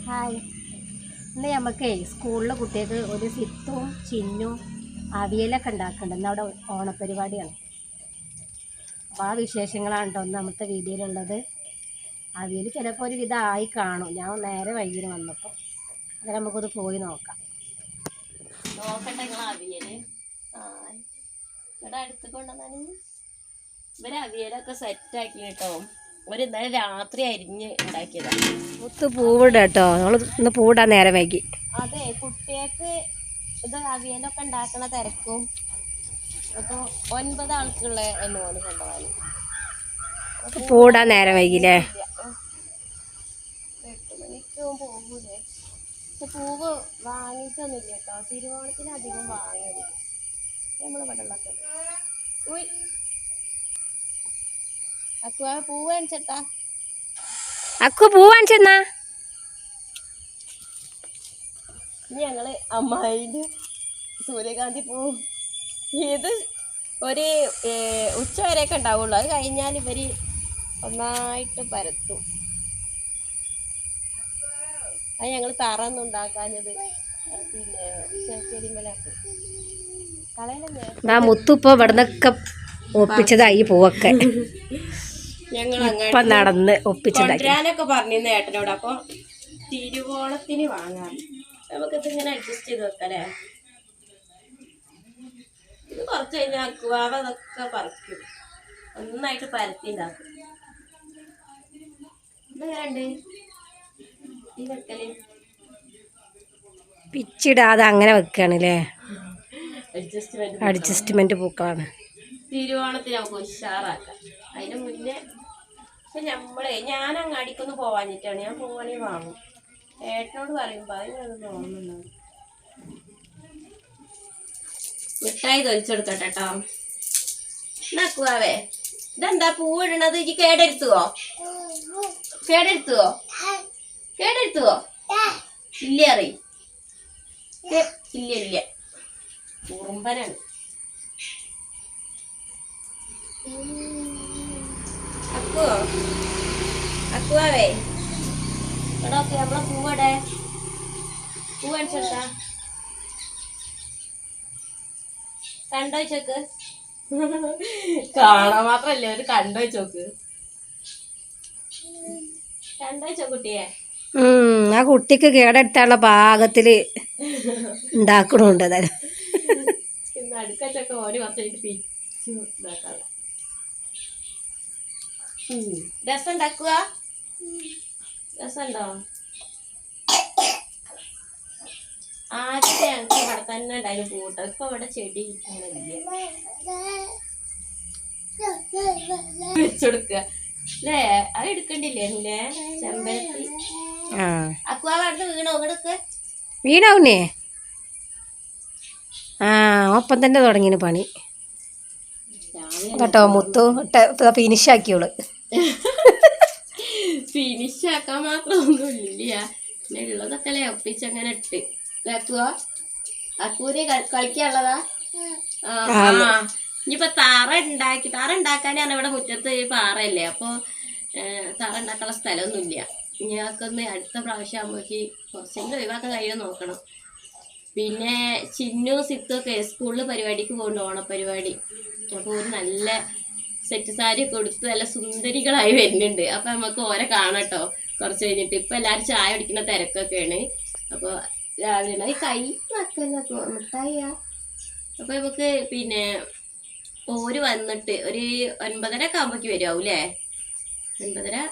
Hi. ഇന്ന് നമുക്കേ സ്കൂളിലെ കുട്ടികൾക്ക് ഒരു സിത്തും ചിന്നും അവിയലൊക്കെ ഉണ്ടാക്കുന്നുണ്ട്. ഇന്ന് അവിടെ ഓണപ്പരിപാടിയാണ്. അപ്പോൾ ആ വിശേഷങ്ങളാണ് കേട്ടോ ഒന്നാമത്തെ വീഡിയോയിലുള്ളത്. അവിയൽ ചിലപ്പോൾ ഒരു വിധം ആയി കാണും. ഞാൻ നേരെ വൈകിട്ട് വന്നപ്പോൾ അത് നമുക്കൊന്ന് പോയി നോക്കാം. നോക്കട്ടെ നിങ്ങൾ അവിയല് ഇവിടെ അടുത്ത് കൊണ്ടുവന്നാണ് ഇവര് അവിയലൊക്കെ സെറ്റാക്കി കേട്ടോ. ഒരു ഇന്നലെ രാത്രി അരിഞ്ഞ് ഉണ്ടാക്കിയതാണ്. മുത്ത് പൂവിട കേട്ടോ. നമ്മൾ ഇന്ന് പൂവിടാൻ നേരെ വൈകി. അതെ, കുട്ടികൾക്ക് ഇത് അവിയലൊക്കെ ഉണ്ടാക്കണ തിരക്കും. അപ്പോൾ 9 ആൾക്കുള്ള ലോണ് കൊണ്ടുപോകാൻ പൂവിടാൻ നേരെ വൈകില്ലേ. 8 മണിക്ക് പോകൂലേ. പൂവ് വാങ്ങിയിട്ടൊന്നുമില്ല കേട്ടോ. തിരുവോണത്തിന് അധികം വാങ്ങല് നമ്മൾ ഇവിടെ ഉള്ളൊക്കെ. പൂവ് കാണിച്ചട്ടാ. അക്കു പൂ കാണിച്ചെന്നാ. ഇനി ഞങ്ങള് അമ്മായിന്റെ സൂര്യകാന്തി പൂവും ഇത് ഒരു ഉച്ച വരെയൊക്കെ ഉണ്ടാവുള്ളൂ. അത് കഴിഞ്ഞാൽ ഇവര് ഒന്നായിട്ട് പരത്തും. അത് ഞങ്ങൾ തറൊന്നും ഉണ്ടാക്കാഞ്ഞത് പിന്നെ ചെടിമലൊക്കെ കളയലല്ലേ. മുത്തുപ്പോ ഇവിടുന്നൊക്കെ ഒപ്പിച്ചതായി പൂവൊക്കെ ഞങ്ങൾ ഇപ്പൊ നടന്ന് കൊണ്ടുവരാനൊക്കെ പറഞ്ഞിരുന്നു ഏട്ടനോട്. അപ്പൊ തിരുവോണത്തിന് വാങ്ങാം. നമുക്കിത് ഇങ്ങനെ അഡ്ജസ്റ്റ് ചെയ്ത് വെക്കല്ലേ. ഇത് കുറച്ച് കഴിഞ്ഞാൽ അക്കുവാവ അതൊക്കെ പറിക്കും. നന്നായിട്ട് പരത്തി ഉണ്ടാക്കും. ഇതെങ്ങനെയുണ്ട് ഈ വെക്കല്? പിച്ചിടാതെ അങ്ങനെ വെക്കുകയാണല്ലേ. അഡ്ജസ്റ്റ്മെന്റ് പൂക്കളാണ്. തിരുവോണത്തിന് നമുക്ക് ഉഷാറാക്കാം. അതിന് മുന്നേ പക്ഷെ ഞാൻ അങ്ങാടിക്കൊന്ന് പോവാഞ്ഞിട്ടാണ്. ഞാൻ പോവാണെങ്കിൽ വാങ്ങും. ഏട്ടനോട് പറയുമ്പോ അതിനൊന്നും ഓർമ്മയുണ്ടാവും. മിഠായി തൊലിച്ചെടുക്കട്ടെ കേട്ടോ. എന്നാക്കുവാവേ ഇതെന്താ പൂവിടണത്? ഇജ്ജ് കേടെടുത്തുവോ? ഇല്ല അറി ഇല്ല കുറുമ്പനാണ്. അക്കുവാവേ എടാ നമ്മളെ പൂവടെ പൂ കാണിച്ചെടുത്താ കണ്ടോ ചോക്ക്. കാണാൻ മാത്രല്ലേ ഒരു കണ്ടോ ചോക്ക്. കണ്ടോ ചോക്കുട്ടിയെ. ആ കുട്ടിക്ക് കേടെടുത്താനുള്ള പാകത്തില് ഉണ്ടാക്കണുണ്ട്. ഇന്ന് അടുക്കൊക്കെ ഓര് കുറച്ചെനിക്ക് പിച്ചു ഇതാക്കാ. രസം ഉണ്ടാക്കുക. രസമുണ്ടോ? ആദ്യത്തെ ഞങ്ങൾക്ക് ഇവിടെ തന്നെ ഉണ്ടായിരുന്നു പൂട്ടോ. ഇപ്പൊ ഇവിടെ ചെടി വെച്ചെടുക്കുക അല്ലേ. അത് എടുക്കണ്ടില്ലേ ചെമ്പരത്തി. അക്കുവാ അടുത്ത് വീണോ? ഇവിടൊക്കെ വീണാവുന്നേ. ഒപ്പം തന്നെ തുടങ്ങിന് പണി കേട്ടോ. മുത്തു ഫിനിഷാക്കിയോള്. ഫിനിഷാക്കാൻ മാത്രമൊന്നും ഇല്ല. പിന്നെ ഉള്ളതൊക്കെ അല്ലേ ഒപ്പിച്ചങ്ങനെ ഇട്ട് അക്കൂര് കളിക്കാനുള്ളതാ. ഇനിയിപ്പൊ തറ ഉണ്ടാക്കാനാണ് ഇവിടെ മുറ്റത്ത് പാറയല്ലേ. അപ്പൊ തറ ഉണ്ടാക്കാനുള്ള സ്ഥലമൊന്നുമില്ല. ഇനിയൊക്കെ അടുത്ത പ്രാവശ്യം ആകുമ്പോഴേക്ക് കുറച്ചെങ്കിലും ഒഴിവാക്കാൻ കഴിയുമോ നോക്കണം. പിന്നെ ചിന്നു സിത്തൊക്കെ സ്കൂളിൽ പരിപാടിക്ക് പോകുന്നുണ്ട്, ഓണപ്പരിപാടി. അപ്പോൾ ഒരു നല്ല സെറ്റ് സാരി ഒക്കെ കൊടുത്ത് നല്ല സുന്ദരികളായി വരുന്നുണ്ട്. അപ്പൊ നമുക്ക് ഓരെ കാണട്ടോ കുറച്ച് കഴിഞ്ഞിട്ട്. ഇപ്പൊ എല്ലാരും ചായ കുടിക്കുന്ന തിരക്കൊക്കെയാണ്. അപ്പൊ രാവിലെ ഈ കൈ നക്കല്ലോ മിഠായിയാ. അപ്പൊ നമുക്ക് പിന്നെ ഓര് വന്നിട്ട് ഒരു 9:30 ഒക്കെ ആകുമ്പോഴേക്ക് വരുമാവൂല്ലേ. 9:30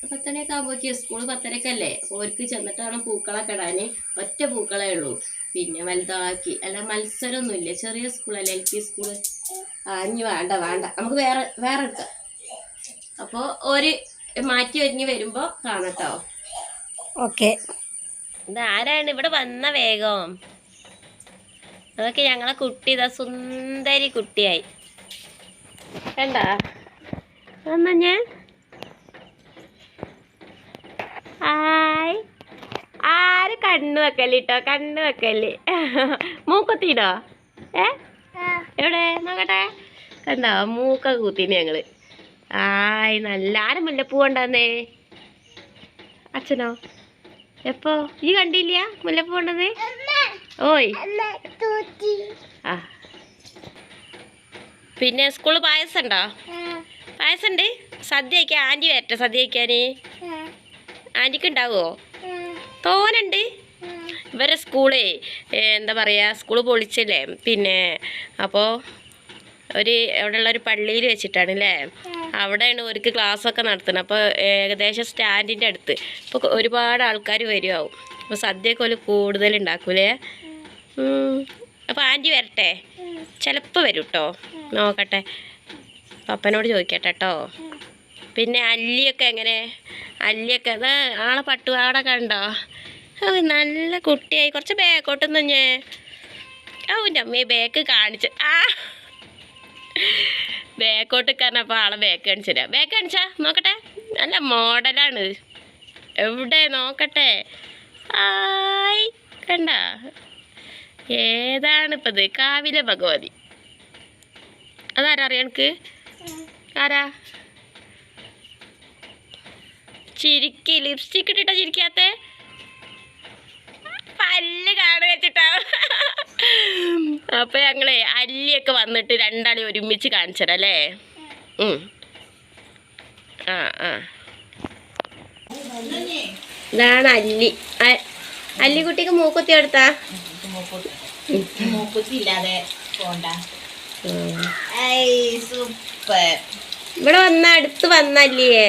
10 മണിയൊക്കെ ആകുമ്പോഴേക്ക് സ്കൂള് 10:30 ഓർക്ക് ചെന്നിട്ടാണ് പൂക്കളൊക്കെ ഇടാന്. ഒറ്റ പൂക്കളേ ഉള്ളൂ. പിന്നെ വലുതാക്കി അല്ല മത്സരമൊന്നുമില്ല. ചെറിയ സ്കൂളല്ലേ, LP സ്കൂള്. ഇനി വേണ്ട നമുക്ക് വേറെ എടുക്കാം. അപ്പൊ ഒരു മാറ്റി ഒരുങ്ങി വരുമ്പോ കാണട്ടോ. ഓക്കെ. ഇതാരാണ് ഇവിടെ വന്ന വേഗം? അതൊക്കെ ഞങ്ങളെ കുട്ടി ഇതാ സുന്ദരി കുട്ടിയായി കണ്ടാ. വന്ന ഞാൻ ആര് കണ്ണു വെക്കല്ലിട്ടോ. കണ്ണു വെക്കല് മൂക്കുത്തിനോ? എവിടെ നോക്കട്ടെ. കണ്ടോ മൂക്ക കുത്തിന് ഞങ്ങള്. നല്ല ആരും മുല്ലപ്പൂ ഉണ്ടാന്നേ. അച്ഛനോ? എപ്പോ ഈ കണ്ടില്ല മുല്ലപ്പൂ കൊണ്ടത്? ഓയ് ആ പിന്നെ സ്കൂളിൽ പായസം ഉണ്ടോ? പായസം ഉണ്ട്. സദ്യ വയ്ക്കാൻ ആൻറ്റി വരട്ടെ സദ്യ വയ്ക്കാൻ? ആൻറ്റിക്ക് ഉണ്ടാവുമോ? തോനുണ്ട്. ഇവരെ സ്കൂളേ എന്താ പറയുക, സ്കൂള് പൊളിച്ചല്ലേ പിന്നെ. അപ്പോൾ അവിടെയുള്ളൊരു പള്ളിയിൽ വെച്ചിട്ടാണ് അല്ലേ, അവിടെയാണ് അവർക്ക് ക്ലാസ്സൊക്കെ നടത്തുന്നത്. അപ്പോൾ ഏകദേശം സ്റ്റാൻഡിൻ്റെ അടുത്ത് ഇപ്പോൾ ഒരുപാട് ആൾക്കാർ വരുമാവും. അപ്പോൾ സദ്യയൊക്കെ ഒരു കൂടുതൽ ഉണ്ടാക്കൂലേ. അപ്പോൾ ആൻറ്റി വരട്ടെ? ചിലപ്പോൾ വരും കേട്ടോ, നോക്കട്ടെ, പപ്പനോട് ചോദിക്കട്ടെ കേട്ടോ. പിന്നെ അല്ലിയൊക്കെ എങ്ങനെ? അല്ലിയൊക്കെ അതാ ആളെ പട്ടുപാട കണ്ടോ? നല്ല കുട്ടിയായി. കുറച്ച് ബാക്കോട്ടൊന്നും ഞാൻ എൻ്റെ അമ്മയെ ബാക്ക് കാണിച്ച് ബാക്കോട്ട് കാരണപ്പോൾ ആളെ ബാക്ക് കാണിച്ചു തരാം. ബാക്ക് കാണിച്ചാ നോക്കട്ടെ. നല്ല മോഡലാണ്. എവിടെ നോക്കട്ടെ. ആയ് കണ്ട, ഏതാണിപ്പോൾ ഇത്? കാവിലെ ഭഗവതി. അതാരാ അറിയാം എനിക്ക്? ആരാ? ചിരിക്ക് ലിപ്സ്റ്റിക് ഇട്ടിട്ടാ ചിരിക്കാത്ത? പല്ല് കാണു വെച്ചിട്ടാ. അപ്പൊ ഞങ്ങളെ അല്ലിയൊക്കെ വന്നിട്ട് രണ്ടാളി ഒരുമിച്ച് കാണിച്ചതല്ലേ. ആ ആ ഇതാണ് അല്ലി. അല്ലിക്കുട്ടിക്ക് മൂക്കുത്തി എടുത്താ? ഇവിടെ വന്ന അടുത്ത് വന്നല്ലേ.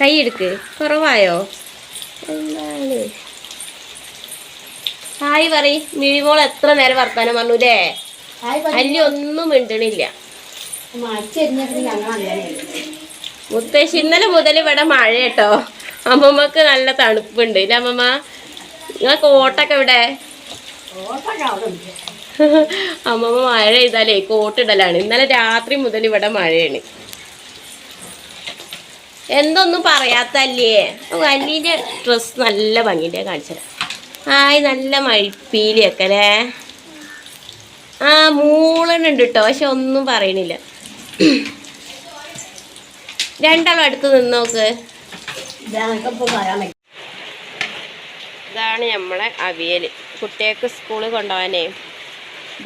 കൈ എടുക്ക്. കുറവായോ? എന്താണ്? ഹായ് പറയ്. മിഴിമോൾ എത്ര നേരം വർത്താനം പറഞ്ഞൂല്ലേ. അല്ലി ഒന്നും മിണ്ടണില്ല. മുത്തശ്ശി ഇന്നലെ മുതൽ ഇവിടെ മഴ കേട്ടോ. അമ്മമ്മക്ക് നല്ല തണുപ്പുണ്ട് ഇല്ല അമ്മമ്മ? നിങ്ങൾ കോട്ടൊക്കെ ഇവിടെ? അമ്മമ്മ മഴ ചെയ്താലേ കോട്ടിടലാണ്. ഇന്നലെ രാത്രി മുതൽ ഇവിടെ മഴയാണ്. എന്തൊന്നും പറയാത്തല്ലേ. അല്ലീൻ്റെ ഡ്രസ്സ് നല്ല ഭംഗിൻ്റെ കാണിച്ചത്. ആയി നല്ല മഴിപ്പീലിയൊക്കെ അല്ലേ. ആ മൂളനുണ്ട് കേട്ടോ, പക്ഷെ ഒന്നും പറയണില്ല. രണ്ടാളും അടുത്ത് നിന്ന് നോക്ക്. ഇതാണ് നമ്മളെ അവിയൽ. കുട്ടികൾക്ക് സ്കൂളിൽ കൊണ്ടുപോകാനേ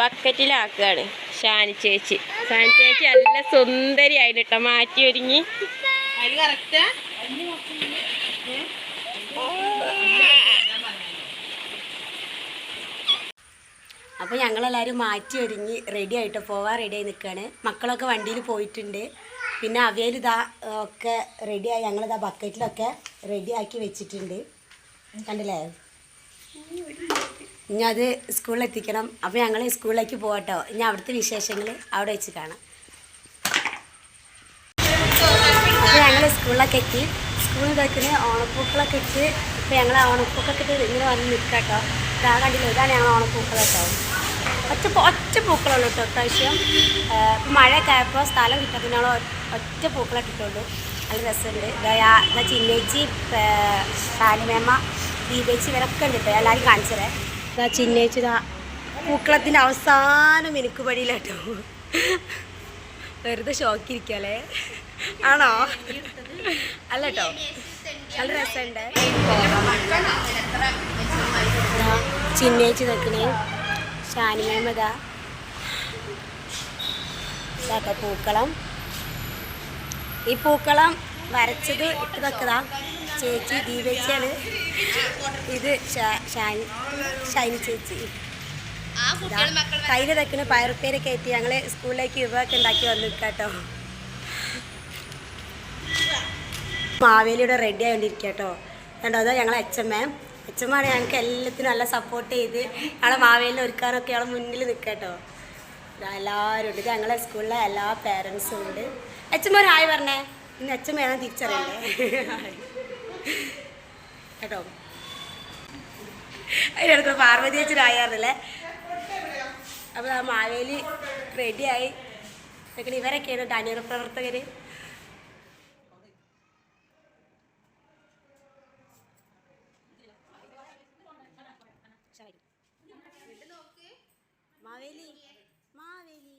ബക്കറ്റിലാക്കുകയാണ് ഷാനി ചേച്ചി. ഷാനി ചേച്ചി നല്ല സുന്ദരിയായിട്ട് കേട്ടോ, മാറ്റി ഒരുങ്ങി. അപ്പോൾ ഞങ്ങളെല്ലാവരും മാറ്റി ഒരുങ്ങി റെഡി ആയിട്ട് പോവാൻ റെഡി ആയി നിൽക്കുകയാണ്. മക്കളൊക്കെ വണ്ടിയിൽ പോയിട്ടുണ്ട്. പിന്നെ അവിയൽ ഇതാ ഒക്കെ റെഡിയായി. ഞങ്ങളിതാ ബക്കറ്റിലൊക്കെ റെഡിയാക്കി വെച്ചിട്ടുണ്ട്. കണ്ടില്ലേ? ഇനി അത് സ്കൂളിലെത്തിക്കണം. അപ്പോൾ ഞങ്ങൾ സ്കൂളിലേക്ക് പോകട്ടോ. ഇനി അവിടുത്തെ വിശേഷങ്ങൾ അവിടെ വെച്ച് കാണാം. അപ്പോൾ ഞങ്ങൾ സ്കൂളിലൊക്കെ എത്തി. സ്കൂളിൽ ഇതാക്കുന്ന ഓണപ്പൂക്കളൊക്കെ ഇട്ട് ഇപ്പോൾ ഞങ്ങൾ ഓണപ്പൂക്കളൊക്കെ ഇട്ട് ഇങ്ങനെ വന്ന് നിൽക്കാം കേട്ടോ. ഇതാ കണ്ടില്ല, ഇതാണ് ഞങ്ങൾ ഓണപ്പൂക്കൾ കേട്ടോ. ഒറ്റ പൂക്കളുള്ളൂ കേട്ടോ പ്രാവശ്യം. ഇപ്പം മഴയൊക്കെ ആയപ്പോൾ സ്ഥലം കിട്ടാത്ത ഞങ്ങൾ ഒറ്റ പൂക്കളൊക്കെ ഇട്ടുള്ളൂ. നല്ല രസമുണ്ട്. ഇതാ ചിന്നേച്ചി, ഷാനിമേമ്മ, ദീപേച്ചി ഇവരൊക്കെ ഉണ്ട് കേട്ടോ. എല്ലാവരും കാണിച്ചതേ. ഇതാ ചിന്നേച്ചി ഇതാ പൂക്കളത്തിൻ്റെ അവസാനം മിനുക്ക് പടിയിലാട്ടോ. വെറുതെ ഷോക്കിരിക്കല്ലേ. ആണോ? അല്ല കേട്ടോ, നല്ല രസമുണ്ട്. ചിന്നേച്ചി നിൽക്കണേ, ഷാനിമേമ്മതാ ഇതാട്ടോ പൂക്കളം. ഈ പൂക്കളം വരച്ചത് ഇട്ടതൊക്കെതാ ചേച്ചി ദീപേച്ചിയാണ്. ഇത് ഷൈനി ചേച്ചി. കയ്യിൽ തക്കുന്ന പയറുപ്പേരൊക്കെ ആയിട്ട് ഞങ്ങൾ സ്കൂളിലേക്ക് വിഭവമൊക്കെ ഉണ്ടാക്കി വന്നു കേട്ടോ. മാവേലിയുടെ റെഡി ആയിക്കൊണ്ടിരിക്കുക കേട്ടോ. കണ്ടോ, അതാ ഞങ്ങളെ അച്ഛമ്മയാണ് ഞങ്ങൾക്ക് എല്ലാത്തിനും നല്ല സപ്പോർട്ട് ചെയ്ത് ഞങ്ങളെ മാവേലിനെ ഒരുക്കാനൊക്കെ ഞങ്ങൾ മുന്നിൽ നിൽക്കുക കേട്ടോ. എല്ലാവരും ഉണ്ട്. ഇത് ഞങ്ങളെ സ്കൂളിലെ എല്ലാ പേരൻസും ഉണ്ട്. അച്ഛമ്മ ഒരു ഹായ് പറഞ്ഞേ. ഇന്ന് അച്ഛമ്മ ഞാൻ തിരിച്ചറിയണ്ടേ കേട്ടോ. അതിനടുത്ത് പാർവതി ചേച്ചി ആയായിരുന്നല്ലേ. അപ്പോൾ ആ മാവേലി റെഡിയായി. ഇവരൊക്കെയാണ് ഡാനിയർ പ്രവർത്തകർ. മാവേലി മാവേലി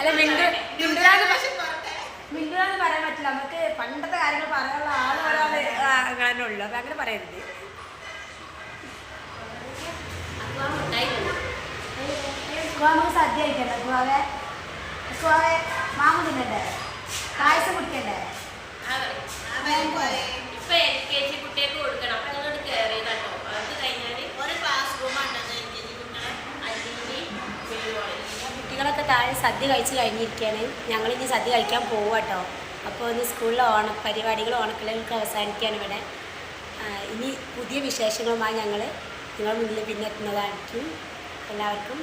അല്ല മിണ്ടുകാന്ന് പറയാൻ പറ്റില്ല, നമുക്ക് പണ്ടത്തെ കാര്യങ്ങൾ പറയാനുള്ള ഒരാൾ അങ്ങനെ ഉള്ളു. അപ്പം അങ്ങനെ പറയരുത്. നമുക്ക് സദ്യ കഴിക്കണ്ടേ? ഗുവാവെ മാമു തിന്നണ്ടേ? പായസം കുടിക്കണ്ടേ? ഇപ്പൊ LKG കുട്ടികൾക്ക് കൊടുക്കണം. അപ്പൊ അങ്ങോട്ട് കയറിയതാട്ടോ. അത് കഴിഞ്ഞാല് ഒരു ക്ലാസ് റൂം കുട്ടികളൊക്കെ താഴെ സദ്യ കഴിച്ച് കഴിഞ്ഞിരിക്കുകയാണ്. ഞങ്ങളിനി സദ്യ കഴിക്കാൻ പോകും കേട്ടോ. അപ്പോൾ ഇന്ന് സ്കൂളിലെ ഓണപരിപാടികൾ ഓണക്കളികൾക്ക് അവസാനിക്കുകയാണ് ഇവിടെ. ഇനി പുതിയ വിശേഷങ്ങളുമായി ഞങ്ങൾ നിങ്ങളുടെ മുന്നിൽ പിന്നെ എത്തുന്നതായിരിക്കും. എല്ലാവർക്കും